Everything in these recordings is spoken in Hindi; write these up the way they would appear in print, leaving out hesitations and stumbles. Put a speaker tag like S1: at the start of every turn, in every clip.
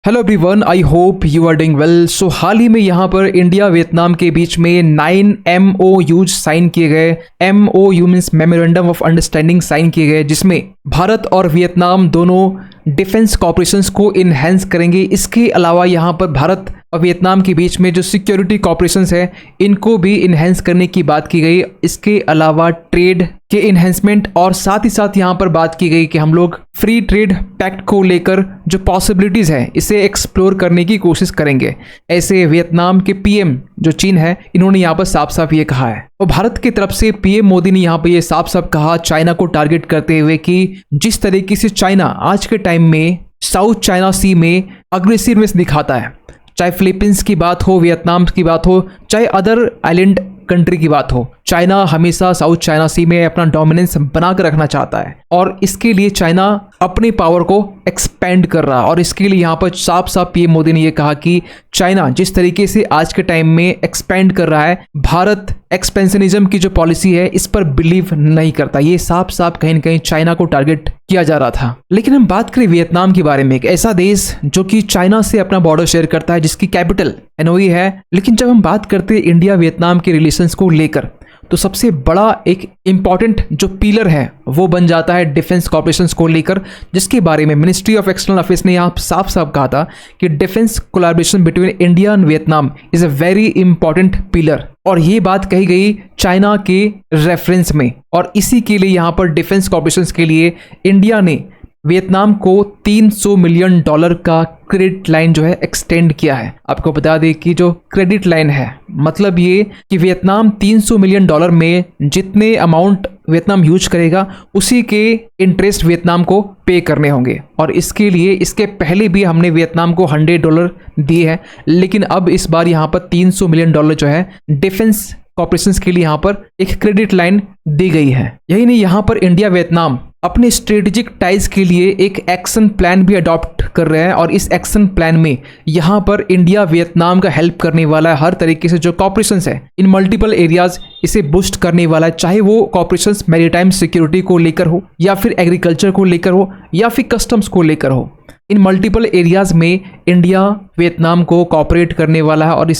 S1: Hello everyone, I hope you are doing well. So हाल ही में यहाँ पर इंडिया वियतनाम के बीच में 9 MOUs साइन किए गए। MOU means memorandum of understanding sign किए गए, जिसमें भारत और वियतनाम दोनों डिफेंस कॉपरेशंस को इन्हेंस करेंगे। इसके अलावा यहाँ पर भारत और वियतनाम के बीच में जो सिक्योरिटी कॉपरेशंस है इनको भी इन्हेंस करने की बात की गई। इसके अलावा ट्रेड के इन्हेंसमेंट और साथ ही साथ यहाँ पर बात की गई कि हम लोग फ्री ट्रेड पैक्ट को लेकर जो पॉसिबिलिटीज़ है इसे एक्सप्लोर करने की कोशिश करेंगे। ऐसे वियतनाम के PM जो चीन है, इन्होंने यहाँ पर साफ साफ ये कहा है। और भारत की तरफ से PM मोदी ने यहाँ पर ये साफ साफ कहा, चाइना को टारगेट करते हुए कि जिस तरीके से चाइना आज के टाइम में साउथ चाइना सी में अग्रेसिवनेस दिखाता है, चाहे फिलीपींस की बात हो, वियतनाम की बात हो, चाहे अदर आइलैंड कंट्री की बात हो, चाइना हमेशा साउथ चाइना सी में अपना डोमिनेंस बना कर रखना चाहता है और इसके लिए चाइना अपने पावर को एक्सपेंड कर रहा है। और इसके लिए यहाँ पर साफ साफ PM मोदी ने यह कहा कि चाइना जिस तरीके से आज के टाइम में एक्सपेंड कर रहा है, भारत एक्सपेंशनिज्म की जो पॉलिसी है इस पर बिलीव नहीं करता। ये साफ साफ कहीं न कहीं चाइना को टारगेट किया जा रहा था। लेकिन हम बात करें वियतनाम के बारे में, एक ऐसा देश जो कि चाइना से अपना बॉर्डर शेयर करता है, जिसकी कैपिटल हनोई है। लेकिन जब हम बात करते हैं इंडिया वियतनाम के रिलेशंस को लेकर, तो सबसे बड़ा एक इम्पॉर्टेंट जो पिलर है वो बन जाता है डिफेंस कॉर्पोरेशंस को लेकर, जिसके बारे में मिनिस्ट्री ऑफ एक्सटर्नल अफेयर्स ने यहाँ साफ साफ कहा था कि defence collaboration between India and Vietnam is a very important pillar. और ये बात कही गई चाइना के रेफरेंस में, और इसी के लिए यहाँ पर डिफेंस कॉर्पोरेशंस के लिए इंडिया ने वियतनाम को $300 मिलियन का क्रेडिट लाइन जो है एक्सटेंड किया है। आपको बता दें कि जो क्रेडिट लाइन है, मतलब ये कि वियतनाम $300 मिलियन में जितने अमाउंट वियतनाम यूज करेगा उसी के इंटरेस्ट वियतनाम को पे करने होंगे। और इसके लिए इसके पहले भी हमने वियतनाम को $100 दिए हैं, लेकिन अब इस बार यहाँ पर $300 मिलियन जो है डिफेंस कॉर्पोरेशंस के लिए यहाँ पर एक क्रेडिट लाइन दी गई है। यही नहीं, यहाँ पर इंडिया वियतनाम अपने स्ट्रेटेजिक टाइज के लिए एक एक्शन प्लान भी अडॉप्ट कर रहे हैं, और इस एक्शन प्लान में यहाँ पर इंडिया वियतनाम का हेल्प करने वाला है। हर तरीके से जो कॉपरेशंस है इन मल्टीपल एरियाज इसे बूस्ट करने वाला है, चाहे वो कॉपरेशंस मैरीटाइम सिक्योरिटी को लेकर हो, या फिर एग्रीकल्चर को लेकर हो, या फिर कस्टम्स को लेकर हो। इन मल्टीपल एरियाज में इंडिया वियतनाम को कॉपरेट करने वाला है, और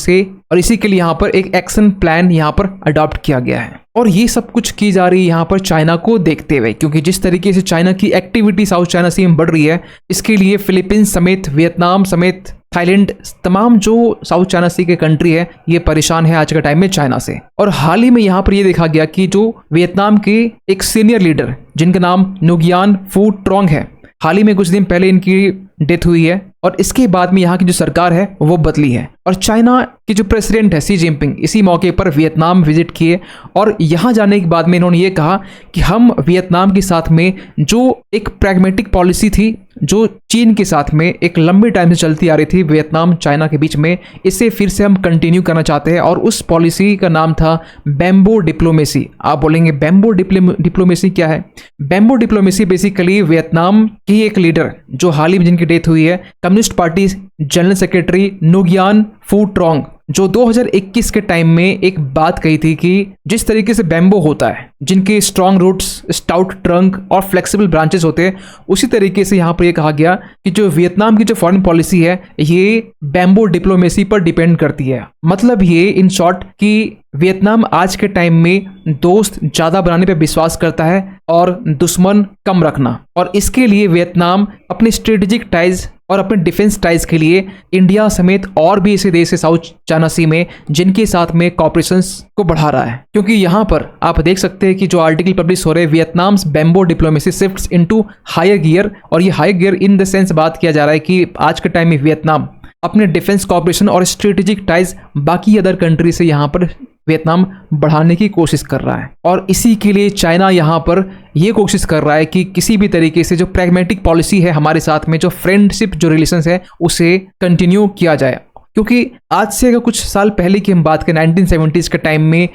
S1: इसी के लिए यहाँ पर एक एक्शन प्लान यहाँ पर अडॉप्ट किया गया है। और ये सब कुछ की जा रही है यहाँ पर चाइना को देखते हुए, क्योंकि जिस तरीके से चाइना की एक्टिविटी साउथ चाइना सी में बढ़ रही है, इसके लिए फिलीपींस समेत, वियतनाम समेत, थाईलैंड, तमाम जो साउथ चाइना सी के कंट्री है ये परेशान है आज के टाइम में चाइना से। और हाल ही में यहाँ पर ये देखा गया कि जो वियतनाम के एक सीनियर लीडर जिनका नाम नुगियान फू ट्रोंग है, हाल ही में कुछ दिन पहले इनकी डेथ हुई है, और इसके बाद में यहाँ की जो सरकार है वो बदली है। और चाइना के जो प्रेसिडेंट है शी जिनपिंग इसी मौके पर वियतनाम विजिट किए, और यहाँ जाने के बाद में इन्होंने ये कहा कि हम वियतनाम के साथ में जो एक प्रैग्मेटिक पॉलिसी थी जो चीन के साथ में एक लंबे टाइम से चलती आ रही थी वियतनाम चाइना के बीच में, इसे फिर से हम कंटिन्यू करना चाहते हैं। और उस पॉलिसी का नाम था बैम्बो डिप्लोमेसी। आप बोलेंगे बैम्बो डिप्लोमेसी क्या है? बैम्बो डिप्लोमेसी बेसिकली वियतनाम की एक लीडर जो हाल ही में जिनकी डेथ हुई है, कम्युनिस्ट पार्टी जनरल सेक्रेटरी नुगियान फू ट्रोंग, जो 2021 के टाइम में एक बात कही थी कि जिस तरीके से बैम्बो होता है, जिनके स्ट्रॉन्ग रूट्स, स्टाउट ट्रंक और फ्लेक्सिबल ब्रांचेस होते हैं, उसी तरीके से यहाँ पर यह कहा गया कि जो वियतनाम की जो फॉरेन पॉलिसी है ये बैम्बो डिप्लोमेसी पर डिपेंड करती है। मतलब ये इन शॉर्ट कि वियतनाम आज के टाइम में दोस्त ज़्यादा बनाने पर विश्वास करता है और दुश्मन कम रखना, और इसके लिए वियतनाम अपने स्ट्रेटेजिक टाइज और अपने डिफेंस टाइज के लिए इंडिया समेत और भी ऐसे देश है साउथ चाइना सी में जिनके साथ में कॉपरेशंस को बढ़ा रहा है। क्योंकि यहाँ पर आप देख सकते हैं कि जो आर्टिकल पब्लिश हो रहे हैं, Vietnam's bamboo diplomacy shifts into higher gear, और ये higher gear in the sense बात किया जा रहा है कि आज के टाइम में वियतनाम अपने डिफेंस कॉपरेशन और स्ट्रेटेजिक टाइज बाकी अदर कंट्री से यहाँ पर वियतनाम बढ़ाने की कोशिश कर रहा है। और इसी के लिए चाइना यहाँ पर यह कोशिश कर रहा है कि किसी भी तरीके से जो प्रैग्मेटिक पॉलिसी है हमारे साथ में, जो फ्रेंडशिप जो रिलेशंस है उसे कंटिन्यू किया जाए। क्योंकि आज से अगर कुछ साल पहले की हम बात करें, 1970s के टाइम में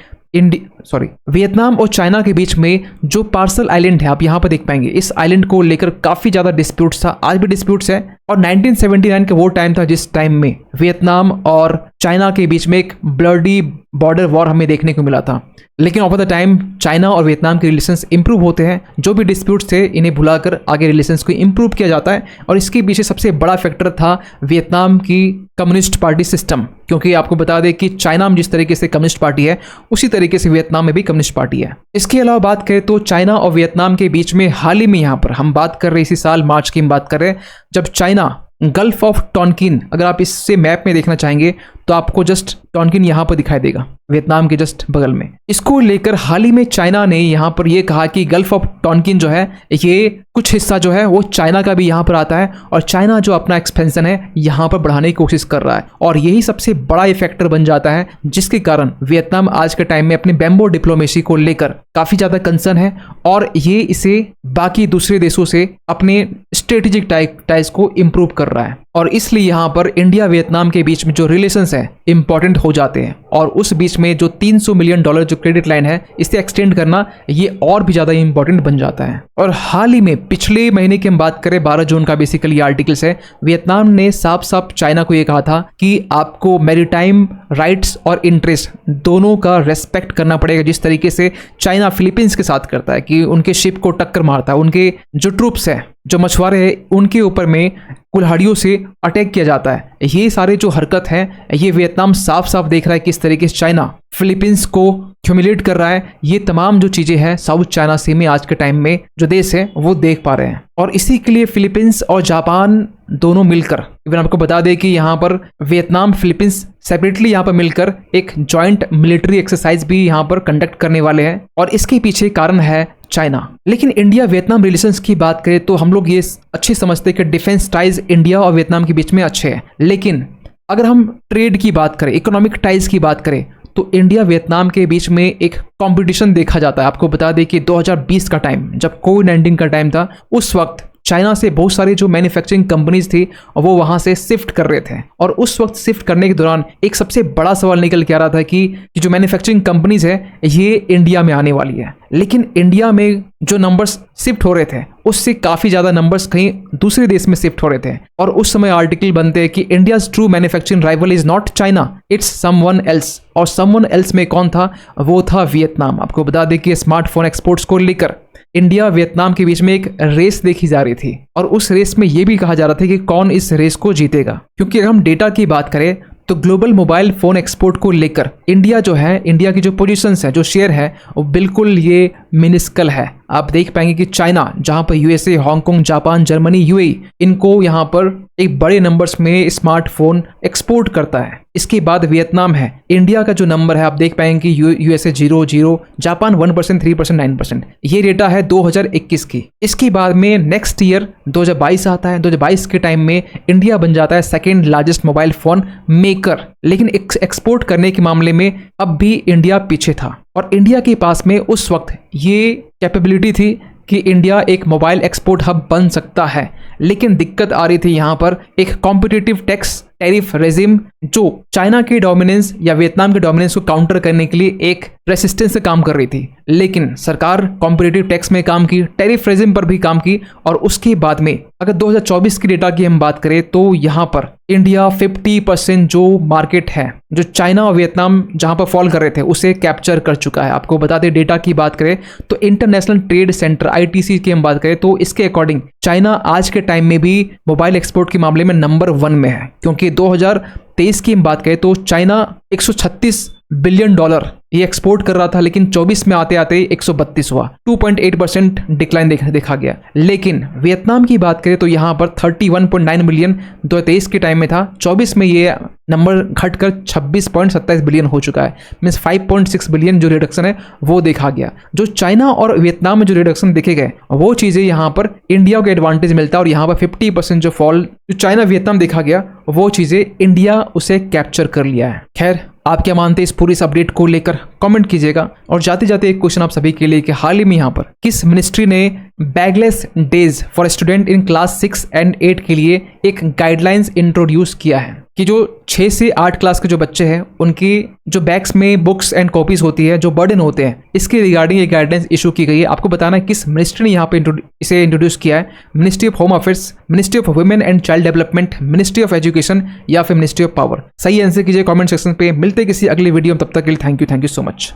S1: सॉरी वियतनाम और चाइना के बीच में जो पार्सल आइलैंड है, आप यहाँ पर देख पाएंगे, इस आइलैंड को लेकर काफी ज्यादा डिस्प्यूट्स था, आज भी डिस्प्यूट्स है। और 1979 का वो टाइम था जिस टाइम में वियतनाम और चाइना के बीच में एक ब्लडी बॉर्डर वॉर हमें देखने को मिला था। लेकिन ओवर द टाइम चाइना और वियतनाम के रिलेशंस इंप्रूव होते हैं, जो भी डिस्प्यूट्स थे इन्हें भुलाकर आगे रिलेशंस को इंप्रूव किया जाता है। और इसके पीछे सबसे बड़ा फैक्टर था वियतनाम की कम्युनिस्ट पार्टी सिस्टम, क्योंकि आपको बता दें कि चाइना में जिस तरीके से कम्युनिस्ट पार्टी है उसी तरीके से वियतनाम में भी कम्युनिस्ट पार्टी है। इसके अलावा बात करें तो चाइना और वियतनाम के बीच में हाल ही में यहाँ पर हम बात कर रहे इसी साल मार्च की हम बात कर रहे हैं, जब चाइना गल्फ ऑफ टॉनकिन, अगर आप इससे मैप में देखना चाहेंगे तो आपको जस्ट टॉनकिन यहाँ पर दिखाई देगा वियतनाम के जस्ट बगल में। इसको लेकर हाल ही में चाइना ने यहाँ पर यह कहा कि गल्फ ऑफ टॉनकिन जो है ये कुछ हिस्सा जो है वो चाइना का भी यहाँ पर आता है और चाइना जो अपना एक्सपेंशन है यहाँ पर बढ़ाने की कोशिश कर रहा है। और यही सबसे बड़ा फैक्टर बन जाता है जिसके कारण वियतनाम आज के टाइम में अपने बैम्बो डिप्लोमेसी को लेकर काफी ज्यादा कंसर्न है और ये इसे बाकी दूसरे देशों से अपने स्ट्रेटेजिक टाइज को इंप्रूव कर रहा है। और इसलिए यहाँ पर इंडिया वियतनाम के बीच में जो रिलेशंस है इंपॉर्टेंट हो जाते हैं और उस बीच में जो $300 मिलियन जो क्रेडिट लाइन है इसे एक्सटेंड करना ये और भी ज्यादा इंपॉर्टेंट बन जाता है। और हाल ही में पिछले महीने की हम बात करें 12 जून का बेसिकली आर्टिकल्स है, वियतनाम ने साफ साफ चाइना को ये कहा था कि आपको मैरीटाइम राइट्स और इंटरेस्ट दोनों का रेस्पेक्ट करना पड़ेगा, जिस तरीके से चाइना फिलीपींस के साथ करता है कि उनके शिप को टक्कर मारता है, उनके जो ट्रूप्स है जो मछुआरे हैं उनके ऊपर में कुल्हाड़ियों से अटैक किया जाता है। ये सारे जो हरकत है ये वियतनाम साफ साफ देख रहा है किस तरीके से चाइना फिलीपींस को ह्यूमिलेट कर रहा है। ये तमाम जो चीजें हैं साउथ चाइना सी में आज के टाइम में जो देश है वो देख पा रहे हैं और इसी के लिए फिलीपींस और जापान दोनों मिलकर, इवन आपको बता दें कि यहाँ पर वियतनाम फिलीपींस सेपरेटली यहाँ पर मिलकर एक जॉइंट मिलिट्री एक्सरसाइज भी यहाँ पर कंडक्ट करने वाले हैं और इसके पीछे कारण है चाइना। लेकिन इंडिया वियतनाम रिलेशंस की बात करें तो हम लोग ये अच्छे समझते हैं कि डिफेंस टाइज इंडिया और वियतनाम के बीच में अच्छे हैं, लेकिन अगर हम ट्रेड की बात करें, इकोनॉमिक टाइज की बात करें तो इंडिया वियतनाम के बीच में एक कंपटीशन देखा जाता है। आपको बता दें कि 2020 का टाइम जब कोविड-19 का टाइम था, उस वक्त चाइना से बहुत सारे जो मैन्युफैक्चरिंग कंपनीज थी वो वहां से शिफ्ट कर रहे थे और उस वक्त शिफ्ट करने के दौरान एक सबसे बड़ा सवाल निकल के आ रहा था कि जो मैन्युफैक्चरिंग कंपनीज है ये इंडिया में आने वाली है। लेकिन इंडिया में जो नंबर्स शिफ्ट हो रहे थे उससे काफी ज्यादा नंबर्स कहीं दूसरे देश में शिफ्ट हो रहे थे और उस समय आर्टिकल बनते हैं कि India's true manufacturing rival is not China, it's someone else. और समवन एल्स में कौन था? वो था वियतनाम। आपको बता दें कि स्मार्टफोन एक्सपोर्ट्स को लेकर इंडिया वियतनाम के बीच में एक रेस देखी जा रही थी और उस रेस में यह भी कहा जा रहा था कि कौन इस रेस को जीतेगा, क्योंकि अगर हम डेटा की बात करें तो ग्लोबल मोबाइल फोन एक्सपोर्ट को लेकर इंडिया जो है, इंडिया की जो पोजीशंस है, जो शेयर है वो बिल्कुल ये मिनिस्कल है। आप देख पाएंगे कि चाइना जहां पर USA, Hong Kong, Japan, Germany, UAE इनको यहां पर एक बड़े नंबर्स में स्मार्टफोन एक्सपोर्ट करता है। इसके बाद वियतनाम है। इंडिया का जो नंबर है आप देख पाएंगे कि यूएसए 0, जापान 1%, 3%, 9%। ये डेटा है 2021 की। इसके बाद में नेक्स्ट ईयर 2022 आता है। 2022 के टाइम में इंडिया बन जाता है second largest mobile phone maker, लेकिन एक्सपोर्ट करने के मामले में अब भी इंडिया पीछे था और इंडिया के पास में उस वक्त ये कैपेबिलिटी थी कि इंडिया एक मोबाइल एक्सपोर्ट हब बन सकता है। लेकिन दिक्कत आ रही थी यहाँ पर एक कॉम्पिटिटिव टैक्स टैरिफ रेजिम जो चाइना के डोमिनेंस या वियतनाम के डोमिनेंस को काउंटर करने के लिए एक रेसिस्टेंस से काम कर रही थी। लेकिन सरकार कॉम्पिटिटिव टैक्स में काम की, टैरिफ रेजिम पर भी काम की और उसके बाद में अगर 2024 की डेटा की हम बात करें तो यहाँ पर इंडिया 50% जो मार्केट है, जो चाइना और वियतनाम जहां पर फॉल कर रहे थे उसे कैप्चर कर चुका है। आपको बता दें डेटा की बात करें तो इंटरनेशनल ट्रेड सेंटर ITC की हम बात करें तो इसके अकॉर्डिंग चाइना आज के टाइम में भी मोबाइल एक्सपोर्ट के मामले में नंबर 1 में है, क्योंकि 2023 की हम बात करें तो चाइना 136 बिलियन डॉलर ये एक्सपोर्ट कर रहा था, लेकिन 24 में आते आते 132 हुआ, 2.8% डिक्लाइन देखा गया। लेकिन वियतनाम की बात करें तो यहाँ पर 31.9 मिलियन 2023 के टाइम में था, 24 में ये नंबर घटकर 26.27 बिलियन हो चुका है। मीन्स 5.6 बिलियन जो रिडक्शन है वो देखा गया। जो चाइना और वियतनाम में जो रिडक्शन देखे गए वो चीज़ें यहाँ पर इंडिया को एडवांटेज मिलता है और यहाँ पर 50% जो फॉल जो चाइना वियतनाम देखा गया वो चीज़ें इंडिया उसे कैप्चर कर लिया है। खैर, आप क्या मानते हैं इस पूरी अपडेट को लेकर कमेंट कीजिएगा। और जाते जाते एक क्वेश्चन आप सभी के लिए कि हाल ही में यहाँ पर किस मिनिस्ट्री ने bagless days for student in class 6 and 8 के लिए एक गाइडलाइंस इंट्रोड्यूस किया है? कि जो 6 से 8 क्लास के जो बच्चे हैं उनकी जो बैग्स में बुक्स एंड कॉपीज होती है, जो बर्डन होते हैं, इसके रिगार्डिंग ये गाइडेंस इशू की गई है। आपको बताना है किस मिनिस्ट्री ने यहाँ पे इसे इंट्रोड्यूस किया है। Ministry of home affairs, ministry of women and child development, ministry of education या फिर मिनिस्ट्री ऑफ पावर। सही आंसर कीजिए कॉमेंट सेक्शन पे। मिलते किसी अगली वीडियो में, तब तक के लिए थैंक यू सो मच।